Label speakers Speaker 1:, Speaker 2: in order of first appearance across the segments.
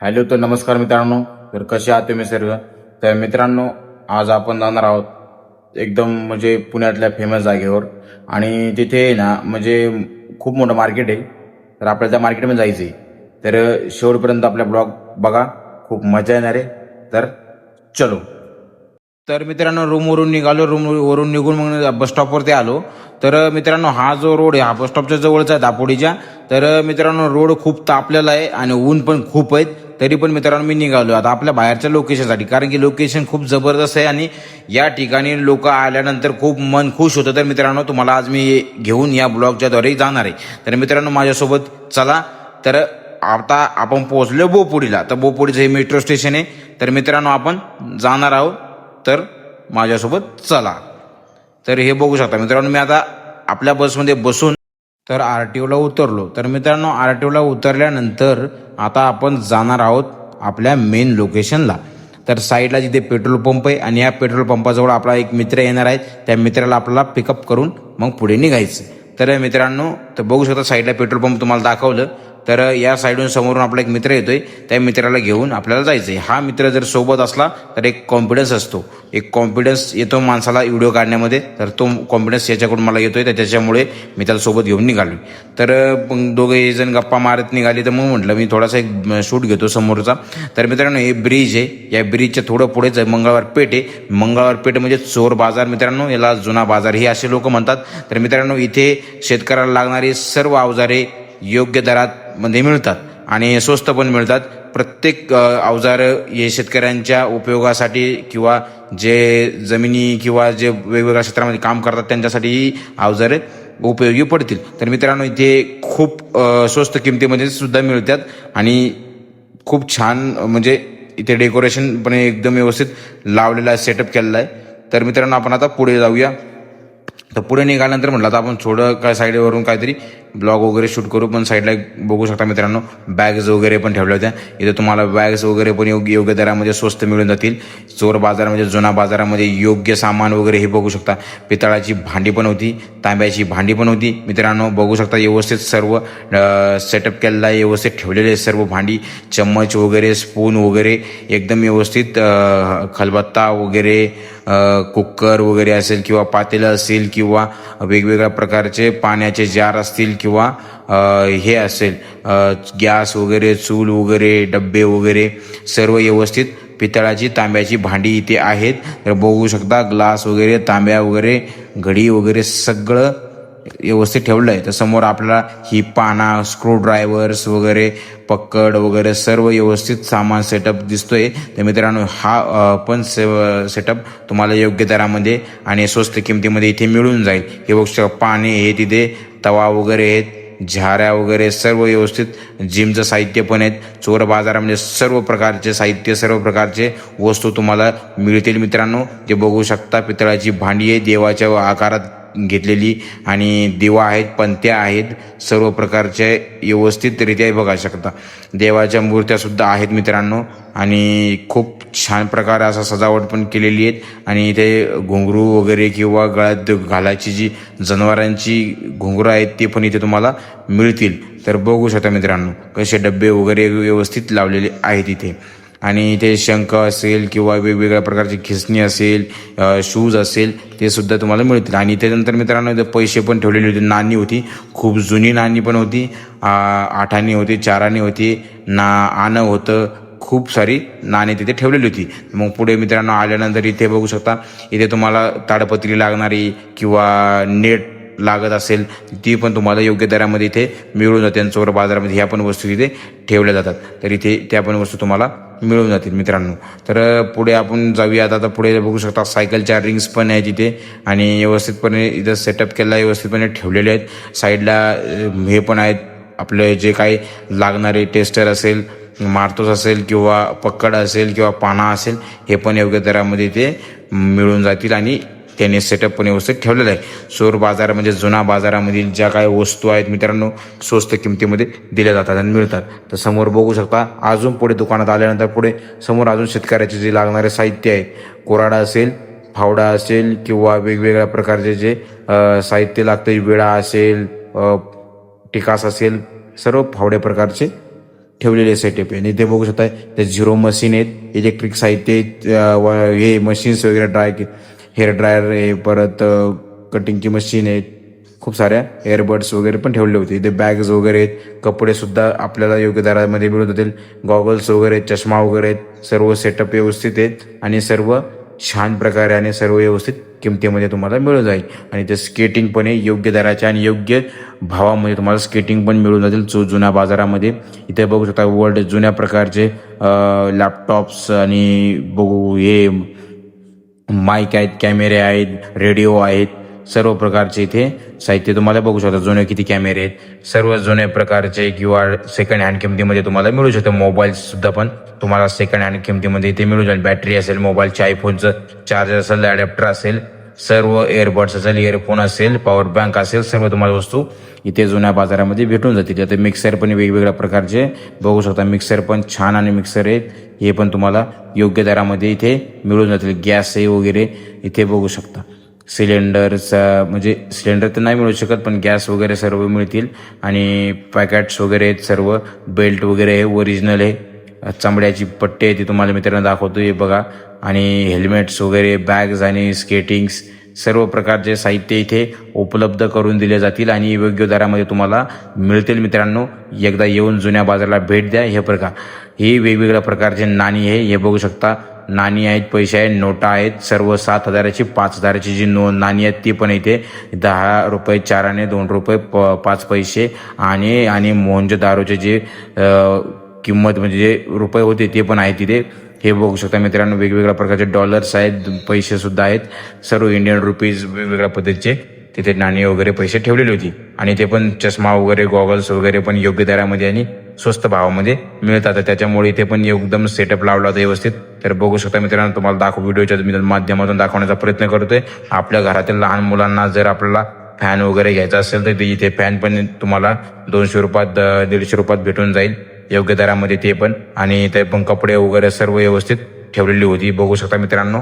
Speaker 1: Hello, तर नमस्कार मित्रांनो. तर कसे आहात तुम्ही सर्व? तर मित्रांनो, आज आपण जाणार आहोत एकदम म्हणजे पुण्यातल्या फेमस जागेवर. आणि तिथे ना म्हणजे खूप मोठं मार्केट आहे. तर आपल्याला त्या मार्केटमध्ये जायचं आहे. तर शेवटपर्यंत आपला ब्लॉग बघा, खूप मजा येणार आहे. तर चलो. तर मित्रांनो, रूमवरून निघालो. रूमवरून निघून मग बस स्टॉपवरती आलो. तर मित्रांनो, हा जो रोड आहे हा बस स्टॉपच्या जवळचा आहे, दापोडीच्या. तर मित्रांनो, रोड खूप तापलेला आहे आणि ऊन पण खूप आहेत. तरी पण मित्रांनो मी निघालो आता आपल्या बाहेरच्या लोकेशनसाठी, कारण की लोकेशन खूप जबरदस्त आहे आणि या ठिकाणी लोक आल्यानंतर खूप मन खुश होतं. तर मित्रांनो, तुम्हाला आज मी घेऊन या ब्लॉगच्याद्वारे जाणार आहे. तर मित्रांनो, माझ्यासोबत चला. तर आता आपण पोहोचलो बोपुडीला. तर बोपुडीचं हे मेट्रो स्टेशन आहे. तर मित्रांनो, आपण जाणार आहोत. तर माझ्यासोबत चला. तर हे बघू शकता मित्रांनो, मी आता आपल्या बसमध्ये बसून तर RTOला उतरलो. तर मित्रांनो, RTOला उतरल्यानंतर आता आपण जाणार आहोत आपल्या मेन लोकेशनला. तर साईडला जिथे पेट्रोल पंप आहे आणि या पेट्रोल पंपाजवळ आपला एक मित्र येणार आहे. त्या मित्राला आपल्याला पिकअप करून मग पुढे निघायचं. तर मित्रांनो, तर बघू शकता साईडला पेट्रोल पंप तुम्हाला दाखवलं. तर या साईडून समोरून आपला एक मित्र येतोय. त्या मित्राला घेऊन आपल्याला जायचंय. हा मित्र जर सोबत असला तर एक कॉन्फिडन्स असतो, एक कॉन्फिडन्स येतो माणसाला व्हिडिओ काढण्यामध्ये. तर तो कॉन्फिडन्स याच्याकडून मला येतोय, तर त्याच्यामुळे मी त्याला सोबत घेऊन निघालो. तर मग दोघे जण गप्पा मारत निघाले. तर मग म्हटलं मी थोडासा एक शूट घेतो समोरचा. तर मित्रांनो, हे ब्रिज आहे. या ब्रिजच्या थोडं पुढेच मंगळवार पेठ आहे. मंगळवार पेठ म्हणजे चोर बाजार मित्रांनो, याला जुना बाजार हे असे लोक म्हणतात. तर मित्रांनो, इथे शेतकऱ्याला लागणारी सर्व अवजारे योग्य दरात मध्ये मिळतात आणि स्वस्त पण मिळतात. प्रत्येक अवजार हे शेतकऱ्यांच्या उपयोगासाठी किंवा जे जमिनी किंवा जे वेगवेगळ्या क्षेत्रामध्ये काम करतात त्यांच्यासाठी ही अवजारे उपयोगी पडतील. तर मित्रांनो, इथे खूप स्वस्त किमतीमध्ये सुद्धा मिळतात आणि खूप छान म्हणजे इथे डेकोरेशन पण एकदम व्यवस्थित लावलेलं आहे, सेटअप केलेला आहे. तर मित्रांनो, आपण आता पुढे जाऊया. तर पुढे निघाल्यानंतर म्हटलं आता आपण थोडं काय साईडवरून काहीतरी ब्लॉग वगैरे शूट करू. पण साईडला बघू शकता मित्रांनो, बॅग्स वगैरे पण ठेवल्या होत्या. इथे तुम्हाला बॅग्स वगैरे पण योग्य दरामध्ये स्वस्त मिळून जातील. चोर बाजारामध्ये, जुना बाजारामध्ये योग्य सामान वगैरे हे बघू शकता. पितळाची भांडी पण होती, तांब्याची भांडी पण होती. मित्रांनो बघू शकता, व्यवस्थित सर्व सेटअप केलेला आहे, व्यवस्थित ठेवलेले सर्व भांडी, चम्मच वगैरे, स्पून वगैरे एकदम व्यवस्थित. खलबत्ता वगैरे, कुकर वगैरे असेल किंवा पातेलं असेल किंवा वेगवेगळ्या प्रकारचे पाण्याचे जार असतील किंवा हे असेल गॅस वगैरे, चूल वगैरे, डब्बे वगैरे सर्व व्यवस्थित पितळाची, तांब्याची भांडी इथे आहेत. तर बघू शकता ग्लास वगैरे, तांब्या वगैरे, घडी वगैरे सगळं व्यवस्थित ठेवलं आहे. तर समोर आपल्याला ही पाना, स्क्रूड्रायव्हर्स वगैरे, पक्कड वगैरे सर्व व्यवस्थित सामान सेटअप दिसतोय. तर मित्रांनो, हा पण सेटअप तुम्हाला योग्य दरामध्ये आणि स्वस्त किमतीमध्ये इथे मिळून जाईल. हे बघू शकता, पाणी आहे तिथे, तवा वगैरे आहेत, झाऱ्या वगैरे सर्व व्यवस्थित. जिमचं साहित्य पण आहेत. चोर बाजारामध्ये सर्व प्रकारचे साहित्य, सर्व प्रकारचे वस्तू तुम्हाला मिळतील मित्रांनो. जे बघू शकता, पितळाची भांडी आहे देवाच्या आकारात घेतलेली आणि दिवा आहेत, पंत्या आहेत, सर्व प्रकारचे व्यवस्थितरित्या बघा शकता. देवाच्या मूर्त्या सुद्धा आहेत मित्रांनो आणि खूप छान प्रकारे असा सजावट पण केलेली आहेत. आणि इथे घुंगरू वगैरे किंवा गळ्यात घालायची जी जनावरांची घुंगरं आहेत ते पण इथे तुम्हाला मिळतील. तर बघू शकता मित्रांनो, कसे डब्बे वगैरे व्यवस्थित लावलेले आहेत इथे. आणि इथे शंख असेल किंवा वेगवेगळ्या प्रकारची खिसणी असेल, शूज असेल, ते सुद्धा तुम्हाला मिळतील. आणि त्यानंतर मित्रांनो, इथे पैसे पण ठेवलेले होते. नाणी होती, खूप जुनी नाणी पण होती, 8 आणे होती, 4 आणे होती, आणं होतं, खूप सारी नाणी तिथे ठेवलेली होती. मग पुढे मित्रांनो आल्यानंतर इथे बघू शकता, इथे तुम्हाला ताडपत्री लागणारी किंवा नेट लागत असेल ती पण तुम्हाला योग्य दरामध्ये इथे मिळून जाते. आणि चोर बाजारामध्ये ह्या पण वस्तू तिथे ठेवल्या जातात. तर इथे त्या पण वस्तू तुम्हाला मिळून जातील मित्रांनो. तर पुढे आपण जाऊया. आता पुढे बघू शकता, सायकलच्या रिंग्स पण आहेत इथे आणि व्यवस्थितपणे इथं सेटअप केला आहे, व्यवस्थितपणे ठेवलेले आहेत. साईडला हे पण आहेत आपले जे काही लागणारे टेस्टर असेल, मारतोस असेल किंवा पक्कड असेल किंवा पाना असेल, हे पण योग्य दरामध्ये इथे मिळून जातील आणि त्याने सेटअप पण व्यवस्थित ठेवलेलं आहे. चोर बाजार म्हणजे जुना बाजारामधील ज्या काही वस्तू आहेत मित्रांनो, स्वस्त किमतीमध्ये दिल्या जातात आणि मिळतात. तर समोर बघू शकता, अजून पुढे दुकानात आल्यानंतर पुढे समोर अजून शेतकऱ्याचे जे लागणारे साहित्य आहे, कोराडा असेल, फावडा असेल किंवा वेगवेगळ्या प्रकारचे जे साहित्य लागते, विळा असेल, टिकास असेल, सर्व फावडे प्रकारचे ठेवलेले सेटअप आहे. आणि इथे बघू शकता ते झिरो मशीन आहेत, इलेक्ट्रिक साहित्य आहेत, हे मशीन्स वगैरे हेअर ड्रायर आहे, परत कटिंगची मशीन आहेत, खूप साऱ्या एअरबड्स वगैरे पण ठेवले होते. इथे बॅग्स वगैरे आहेत, कपडे सुद्धा आपल्याला योग्य दरामध्ये मिळून जातील, गॉगल्स वगैरे आहेत, चष्मा वगैरे आहेत, सर्व सेटअप व्यवस्थित आहेत आणि सर्व छान प्रकारे आणि सर्व व्यवस्थित किमतीमध्ये तुम्हाला मिळून जाईल. आणि ते स्केटिंग पण आहे योग्य दराच्या आणि योग्य भावामध्ये तुम्हाला स्केटिंग पण मिळून जातील जुन्या बाजारामध्ये. इथे बघू शकता वर्ल्ड जुन्या प्रकारचे लॅपटॉप्स आणि बघू हे माईक आहेत, कॅमेरे आहेत, रेडिओ आहेत, सर्व प्रकारचे इथे साहित्य तुम्हाला बघू शकता. जुने किती कॅमेरे आहेत, सर्व जुन्या प्रकारचे किंवा सेकंड हँड किमतीमध्ये तुम्हाला मिळू शकतं. मोबाईल सुद्धा पण तुम्हाला सेकंड हँड किमतीमध्ये इथे मिळू जाईल. बॅटरी असेल, मोबाईलच्या आयफोनचं चार्जर असेल, अडॅप्टर असेल, सर्व एअरबड्स असेल, इयरफोन असेल, पॉवर बँक असेल, सर्व तुम्हाला वस्तू इथे जुन्या बाजारामध्ये भेटून जातील. आता मिक्सर पण वेगवेगळ्या प्रकारचे बघू शकता. मिक्सर पण छान आणि मिक्सर आहेत, हे पण तुम्हाला योग्य दरामध्ये इथे मिळून जातील. गॅस वगैरे इथे बघू शकता. सिलेंडरचा म्हणजे सिलेंडर तर नाही मिळू शकत, पण गॅस वगैरे सर्व मिळतील. आणि पॅकेट्स वगैरे आहेत, सर्व बेल्ट वगैरे आहे, ओरिजिनल आहे. चांबड्याची पट्टी आहे ती तुम्हाला मित्रांनो दाखवतो, हे बघा. आणि हेल्मेट्स वगैरे, बॅग्स आणि स्केटिंग्स, सर्व प्रकारचे साहित्य इथे उपलब्ध करून दिले जातील आणि योग्य दरामध्ये तुम्हाला मिळतील. मित्रांनो, एकदा येऊन जुन्या बाजाराला भेट द्या. हे प्रकार ही वेगवेगळ्या प्रकारचे नाणी आहे, हे बघू शकता. नाणी आहेत, पैसे आहेत, नोटा आहेत, सर्व 7,000ची 5,000ची जी नाणी आहेत ती पण इथे 10 रुपये 4 आणे, 2 रुपये 5 पैसे आणि मोहनजोदारोचे जे किंमत म्हणजे जे रुपये होते ते पण आहे तिथे. हे बघू शकता मित्रांनो. वेगवेगळ्या प्रकारचे डॉलर्स आहेत, पैसे सुद्धा आहेत, सर्व इंडियन रुपीज वेगवेगळ्या पद्धतीचे तिथे नाणी वगैरे पैसे ठेवलेली होती. आणि ते पण चष्मा वगैरे, गॉगल्स वगैरे पण योग्य दरामध्ये आणि स्वस्त भावामध्ये मिळतात. त्याच्यामुळे इथे पण एकदम सेटअप लावला होता व्यवस्थित. तर बघू शकता मित्रांनो, तुम्हाला व्हिडिओच्या माध्यमातून दाखवण्याचा प्रयत्न करतोय. आपल्या घरातील लहान मुलांना जर आपल्याला फॅन वगैरे घ्यायचा असेल तर इथे फॅन पण तुम्हाला 200 रुपयात 150 रुपयात भेटून जाईल योग्य दरामध्ये ते पण. आणि इथे पण कपडे वगैरे सर्व व्यवस्थित ठेवलेली होती. बघू शकता मित्रांनो,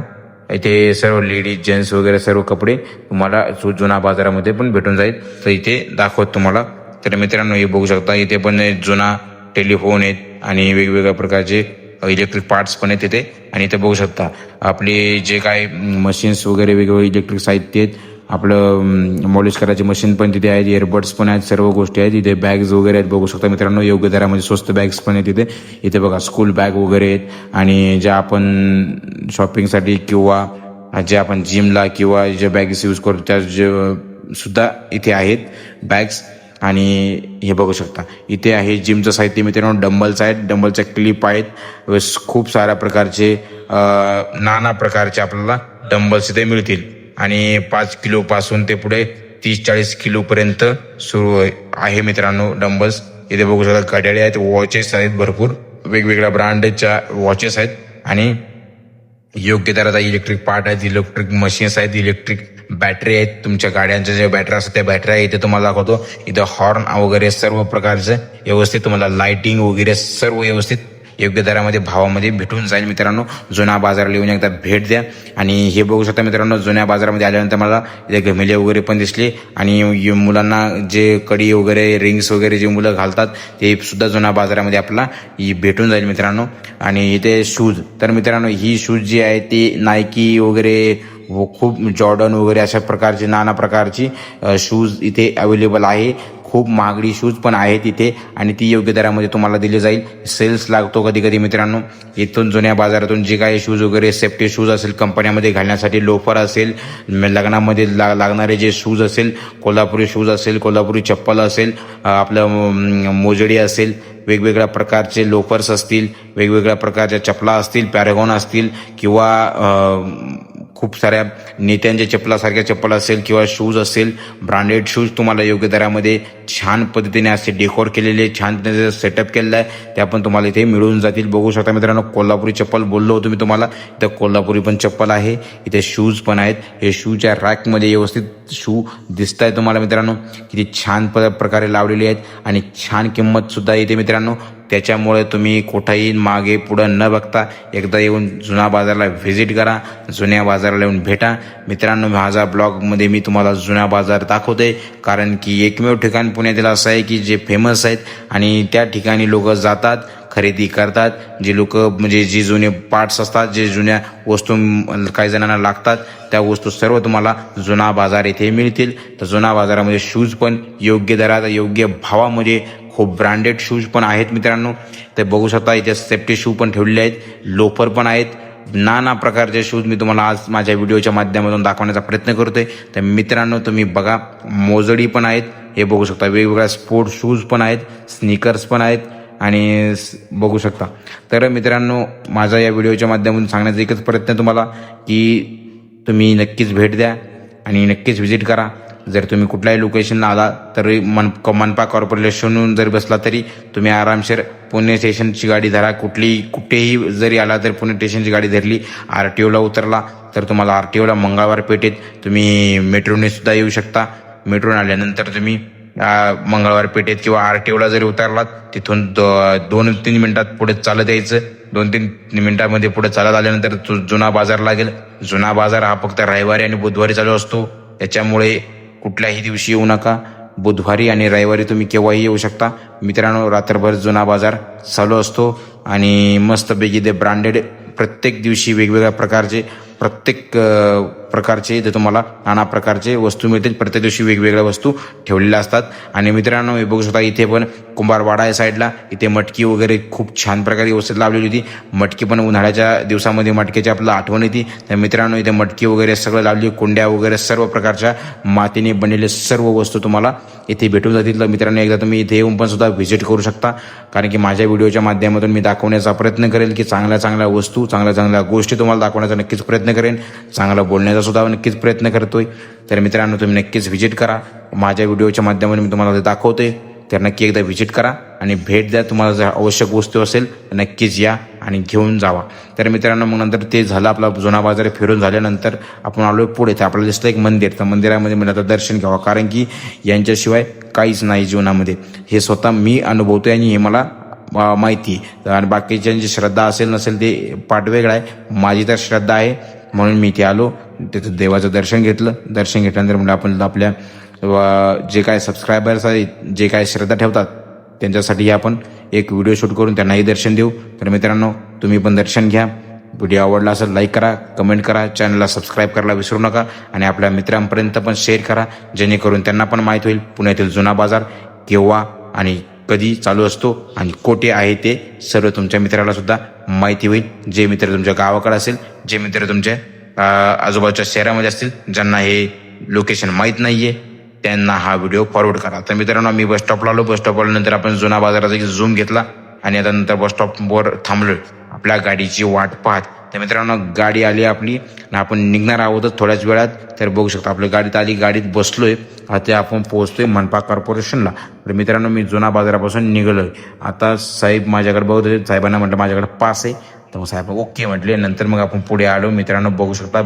Speaker 1: इथे सर्व लेडीज जेंट्स वगैरे सर्व कपडे तुम्हाला जुना बाजारामध्ये पण भेटून जाईल. तर इथे दाखवत तुम्हाला. तर मित्रांनो, हे बघू शकता इथे पण जुना टेलिफोन आहेत आणि वेगवेगळ्या प्रकारचे इलेक्ट्रिक पार्ट्स पण आहेत तिथे. आणि इथे बघू शकता आपले जे काय मशीन्स वगैरे वेगवेगळे इलेक्ट्रिक साहित्य आहेत, आपलं मॉलिश करायचे मशीन पण तिथे आहेत, इयरबड्स पण आहेत, सर्व गोष्टी आहेत. इथे बॅग्स वगैरे आहेत, बघू शकता मित्रांनो. योग्य दरामध्ये स्वस्त बॅग्स पण आहेत तिथे. इथे बघा स्कूल बॅग वगैरे आहेत आणि ज्या आपण शॉपिंगसाठी किंवा जे आपण जिमला किंवा जे बॅग्स यूज करतो त्या सुद्धा इथे आहेत बॅग्स. आणि हे बघू शकता इथे आहे जिमचं साहित्य मित्रांनो. डंबल्स आहेत, डंबलच्या क्लिप आहेत, खूप साऱ्या प्रकारचे नाना प्रकारचे आपल्याला डंबल्स इथे मिळतील. आणि 5 किलो पासून ते पुढे 30-40 किलो पर्यंत सुरू आहे मित्रांनो डंबल्स. इथे बघू शकता घड्याळे आहेत, वॉचेस आहेत, भरपूर वेगवेगळ्या ब्रँडच्या वॉचेस आहेत. आणि योग्य दराचा इलेक्ट्रिक पार्ट आहेत, इलेक्ट्रिक मशीन्स आहेत, इलेक्ट्रिक बॅटरी आहेत. तुमच्या गाड्यांच्या ज्या बॅटरी असतात त्या बॅटरी आहेत इथे तुम्हाला दाखवतो. इथं हॉर्न वगैरे सर्व प्रकारचे व्यवस्थित तुम्हाला लाइटिंग वगैरे सर्व व्यवस्थित योग्य दरामध्ये भावामध्ये भेटून जाईल मित्रांनो. जुन्या बाजाराला येऊन एकदा भेट द्या. आणि हे बघू शकता मित्रांनो, जुन्या बाजारामध्ये आल्यानंतर मला इथे घमेले वगैरे पण दिसले. आणि मुलांना जे कडी वगैरे, रिंग्स वगैरे जे मुलं घालतात ते सुद्धा जुन्या बाजारामध्ये आपल्याला भेटून जाईल मित्रांनो. आणि इथे शूज, तर मित्रांनो ही शूज जी आहे ती नायकी वगैरे खूप जॉर्डन वगैरे अशा प्रकारची नाना प्रकारची शूज इथे अवेलेबल आहे. खूप महागडी शूज पण आहेत इथे आणि ती योग्य दरामध्ये तुम्हाला दिली जाईल. सेल्स लागतो कधी कधी मित्रांनो. इथून जुन्या बाजारातून जे काही शूज वगैरे सेफ्टी शूज असेल, कंपन्यामध्ये घालण्यासाठी लोफर असेल, लग्नामध्ये लागणारे जे शूज असेल, कोल्हापुरी शूज असेल, कोल्हापुरी चप्पल असेल, आपलं मोजडी असेल, वेगवेगळ्या प्रकारचे लोफर्स असतील, वेगवेगळ्या प्रकारच्या चपला असतील, पॅरागॉन असतील किंवा खूप साऱ्या नेत्यांच्या चप्पलासारख्या चप्पल असेल किंवा शूज असेल, ब्रँडेड शूज तुम्हाला योग्य दरामध्ये छान पद्धतीने असे डेकोर केलेले, छान सेटअप केलेला आहे, त्या पण तुम्हाला इथे मिळून जातील. बघू शकता मित्रांनो, कोल्हापुरी चप्पल बोललो होतो मी तुम्हाला, इथं कोल्हापुरी पण चप्पल आहे, इथे शूज पण आहेत. हे शूच्या रॅकमध्ये व्यवस्थित शू दिसत आहे तुम्हाला मित्रांनो, किती छान प्रकारे लावलेले आहेत. आणि छान किंमत सुद्धा इथे मित्रांनो त्याच्यामुळे तुम्ही कुठेही मागे पुढं न बघता एकदा येऊन जुना बाजारला व्हिजिट करा, जुन्या बाजाराला येऊन भेटा. मित्रांनो, माझा ब्लॉगमध्ये मी तुम्हाला जुना बाजार दाखवते, कारण की एकमेव ठिकाण पुण्यातील असं आहे की जे फेमस आहेत आणि त्या ठिकाणी लोक जातात, खरेदी करतात. जे लोक म्हणजे जे जुने पार्ट्स असतात, जे जुन्या वस्तू काही जणांना लागतात, त्या वस्तू सर्व तुम्हाला जुना बाजार येथे मिळतील. तर जुना बाजारामध्ये शूज पण योग्य दरात, योग्य भावामध्ये खूप ब्रँडेड शूज पण आहेत मित्रांनो. ते बघू शकता, इथे सेफ्टी शू पण ठेवलेले आहेत, लोफर पण आहेत. नाना प्रकारचे शूज मी तुम्हाला आज माझ्या व्हिडिओच्या माध्यमातून दाखवण्याचा प्रयत्न करतोय. तर मित्रांनो, तुम्ही बघा, मोजडी पण आहेत, हे बघू शकता. वेगवेगळ्या स्पोर्ट शूज पण आहेत, स्नीकर्स पण आहेत आणि बघू शकता. तर मित्रांनो, माझा या व्हिडिओच्या माध्यमातून सांगण्याचा एकच प्रयत्न तुम्हाला की तुम्ही नक्कीच भेट द्या आणि नक्कीच व्हिजिट करा. जर तुम्ही कुठल्याही लोकेशनला आला तर मनपा कॉर्पोरेशनहून जरी बसला तरी तुम्ही आरामशीर पुणे स्टेशनची गाडी धरा. कुठेही जरी आला तर पुणे स्टेशनची गाडी धरली, RTOला उतरला तर तुम्हाला RTOला मंगळवार पेठेत तुम्ही मेट्रोने सुद्धा येऊ शकता. मेट्रोने आल्यानंतर तुम्ही मंगळवार पेठेत किंवा RTOला जरी उतरलात, तिथून 2-3 मिनिटात पुढे चालत यायचं. 2-3 मिनिटांमध्ये पुढे चालत आल्यानंतर जुना बाजार लागेल. जुना बाजार हा फक्त रविवारी आणि बुधवारी चालू असतो, त्याच्यामुळे कुठल्याही दिवशी येऊ नका. बुधवारी आणि रविवारी तुम्ही केव्हाही येऊ शकता. मित्रांनो, रात्रभर जुना बाजार चालू असतो आणि मस्तपैकी ते ब्रँडेड प्रत्येक दिवशी वेगवेगळ्या प्रकारचे इथे तुम्हाला नाना प्रकारचे वस्तू मिळतील. प्रत्येक दिवशी वेगवेगळ्या वस्तू ठेवलेल्या असतात. आणि मित्रांनो, हे बघू शकता, इथे पण कुंभारवाडा आहे साईडला. इथे मटकी वगैरे खूप छान प्रकारे व्यवस्थित लावलेली होती. मटकी पण उन्हाळ्याच्या दिवसामध्ये मटकीची आपल्याला आठवण येते. तर मित्रांनो, इथे मटकी वगैरे सगळं लावली, कुंड्या वगैरे सर्व प्रकारच्या मातीने बनलेले सर्व वस्तू तुम्हाला इथे भेटून जातील. तर मित्रांनो, एकदा तुम्ही इथे येऊन पण सुद्धा व्हिजिट करू शकता, कारण की माझ्या व्हिडिओच्या माध्यमातून मी दाखवण्याचा प्रयत्न करेल की चांगल्या वस्तू, चांगल्या गोष्टी तुम्हाला दाखवण्याचा नक्कीच प्रयत्न करेन. चांगलं बोलण्याचा सुद्धा नक्कीच प्रयत्न करतोय. तर मित्रांनो, तुम्ही नक्कीच व्हिजिट करा. माझ्या व्हिडिओच्या माध्यमातून मी तुम्हाला ते दाखवते, तर नक्की एकदा व्हिजिट करा आणि भेट द्या. तुम्हाला जर आवश्यक वस्तू असेल तर नक्कीच या आणि घेऊन जावा. तर मित्रांनो, मग नंतर ते झालं आपला जुना बाजार फिरून झाल्यानंतर आपण आलो पुढे. तर आपल्याला दिसलं एक मंदिर. तर मंदिरामध्ये मला आता दर्शन घ्यावं, कारण की यांच्याशिवाय काहीच नाही जीवनामध्ये. हे स्वतः मी अनुभवतोय आणि हे मला माहिती. आणि बाकीच्यांची श्रद्धा असेल नसेल ते पाठ वेगळा आहे. माझी तर श्रद्धा आहे, म्हणून मी इथे आलो. तिथं देवाचं दर्शन घेतलं. दर्शन घेतल्यानंतर म्हणजे आपण आपल्या जे काय सबस्क्रायबर्स आहेत, जे काय श्रद्धा ठेवतात, त्यांच्यासाठी आपण एक व्हिडिओ शूट करून त्यांनाही दर्शन देऊ. तर मित्रांनो, तुम्ही पण दर्शन घ्या. व्हिडिओ आवडला असेल लाईक करा, कमेंट करा, चॅनलला सबस्क्राईब करायला विसरू नका आणि आपल्या मित्रांपर्यंत पण शेअर करा, जेणेकरून त्यांना पण माहीत होईल पुण्यातील जुना बाजार केव्हा आणि कधी चालू असतो आणि कोठे आहे ते सर्व तुमच्या मित्राला सुद्धा माहिती होईल. जे मित्र तुमच्या गावाकडे असेल, जे मित्र तुमच्या आजूबाजूच्या शहरामध्ये असतील, ज्यांना हे लोकेशन माहीत नाहीये, त्यांना हा व्हिडिओ फॉरवर्ड करा. तर मित्रांनो, मी बस स्टॉपला आलो. बस स्टॉपला नंतर आपण जुना बाजाराचा एक झूम घेतला आणि आता नंतर बस स्टॉपवर थांबलो आपल्या गाडीची वाट पाहत. तर मित्रांनो, गाडी आली आपली आणि आपण निघणार आहोतच थोड्याच वेळात. तर बघू शकता, आपल्या गाडीत आली, गाडीत बसलोय. आता आपण पोहोचतोय मनपा कॉर्पोरेशनला. तर मित्रांनो, मी जुना बाजारापासून निघालोय. आता साहेब माझ्याकडे बघत होते. साहेबांना म्हटलं माझ्याकडे पास आहे. तर मग साहेब ओके म्हटले. नंतर मग आपण पुढे आलो. मित्रांनो, बघू शकता,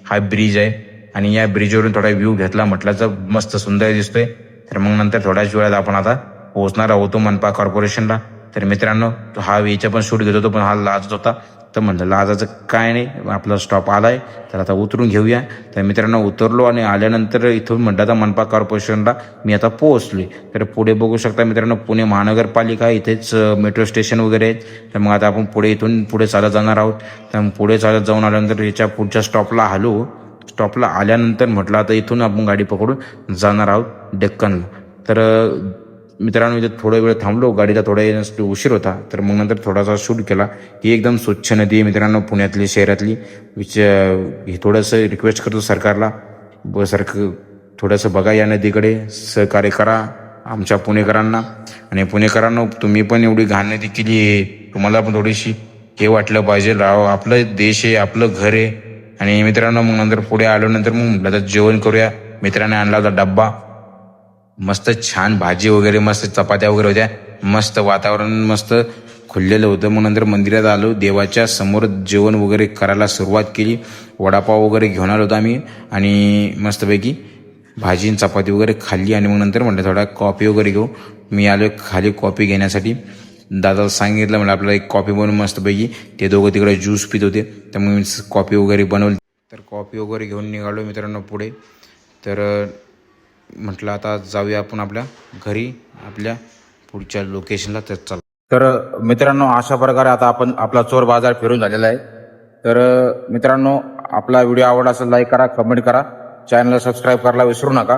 Speaker 1: हा ब्रिज आहे आणि या ब्रिजवरून थोडा व्ह्यू घेतला. म्हटलं तर मस्त सुंदर दिसतोय. तर मग नंतर थोड्याच वेळात आपण आता पोहोचणार आहोत मनपा कॉर्पोरेशनला. तर मित्रांनो, हा याचा पण शूट घेत होतो, पण हा लाजत होता. तर म्हणलं लाजाचं काय नाही, आपला स्टॉप आलाय तर आता उतरून घेऊया. तर मित्रांनो, उतरलो आणि आल्यानंतर इथून म्हटलं तर मनपा कॉर्पोरेशनला मी आता पोहोचले. तर पुढे बघू शकता मित्रांनो, पुणे महानगरपालिका, इथेच मेट्रो स्टेशन वगैरे आहेत. तर मग आता आपण इथून पुढे चालत जाणार आहोत. तर पुढे चालत जाऊन आल्यानंतर याच्या पुढच्या स्टॉपला आलो. स्टॉपला आल्यानंतर म्हटलं आता इथून आपण गाडी पकडून जाणार आहोत डेक्कनला. तर मित्रांनो, इथे थोडा वेळ थांबलो, गाडीला थोडा उशीर होता. तर मग नंतर थोडासा शूट केला. ही एकदम स्वच्छ नदी आहे मित्रांनो, पुण्यातली, शहरातली. हे थोडंसं रिक्वेस्ट करतो सरकारला, थोडंसं बघा या नदीकडे, सहकार्य करा आमच्या पुणेकरांना. आणि पुणेकरांना, तुम्ही पण एवढी घाण नदी केली आहे, तुम्हाला पण थोडीशी हे वाटलं पाहिजे, राव आपलं देश आहे, आपलं घर आहे. आणि मित्रांनो, मग नंतर पुढे आलो. नंतर मग म्हटलं तर जेवण करूया. मित्राने आणला होता डब्बा, मस्त छान भाजी वगैरे, मस्त चपात्या वगैरे होत्या. मस्त वातावरण मस्त खुललेलं होतं. मग नंतर मंदिरात आलो. देवाच्या समोर जेवण वगैरे करायला सुरुवात केली. वडापाव वगैरे घेऊन आलो होतो आम्ही आणि मस्तपैकी भाजी आणि चपाती वगैरे खाल्ली. आणि मग नंतर म्हटलं थोडा कॉफी वगैरे घेऊ. मी आलो खाली कॉफी घेण्यासाठी. दादाला सांगितलं म्हणजे आपल्याला एक कॉफी बनवून मस्तपैकी. ते दोघं तिकडे ज्यूस पित होते, त्यामुळे मी कॉफी वगैरे बनवली. तर कॉफी वगैरे घेऊन निघालो मित्रांनो पुढे. तर म्हटलं आता जाऊया आपण आपल्या घरी, आपल्या पुढच्या लोकेशनला. तर चला. तर मित्रांनो अशा प्रकारे आता आपण आपला चोर बाजार फिरून झालेला आहे. तर मित्रांनो आपला व्हिडिओ आवडला असेल लाईक करा, कमेंट करा, चॅनलला सबस्क्राईब करायला विसरू नका.